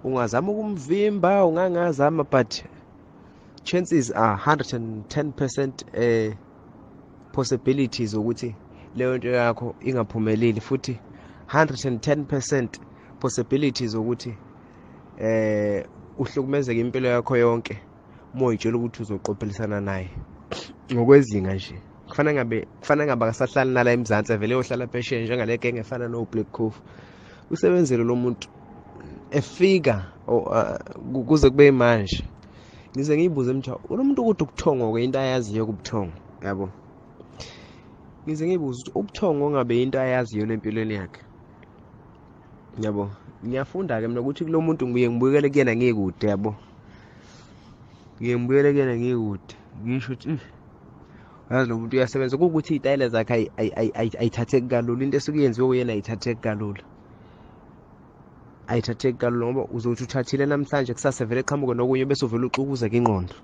ungazama ukumvimba ungangazama, but chances are 110% possibilities ukuthi leyo nto yakho ingaphumeleli, futhi 110% possibilities ukuthi uhlukumezeke impilo yakho yonke moyitshela ukuthi uzoqophelisana naye ngokwezinga nje. Kufanele ngabe akasahlali nala eMzansi, vele yohlala phesheya njengale genge efana no Black Coffee. Usebenzele lo muntu efika kuze kube manje. Ngize ngiyibuze mtha lo muntu ukuthi ubuthongo ke into ayaziyo kubuthongo, yabo. Ngize ngiyibuza ukuthi ubuthongo ngabe into ayaziyo lempilweni yakhe, yabo. Ngiyafunda ke mina ukuthi kulo muntu ngiye ngibuyekele kuyena ngikude, yabo. Ngiye ngibuyekele kuyena ngikude, ngisho ukuthi yazi lo muntu uyasebenza, ukuthi izitayile zakhe ayithatheki kalula, into esuke yenziwe uyena ayithatheki kalula, ayithatheki kalula, ngoba uzothi uthathile namhlanje kusasa vele qhamuke nokunye bese uvela uxukuza ke ingqondo.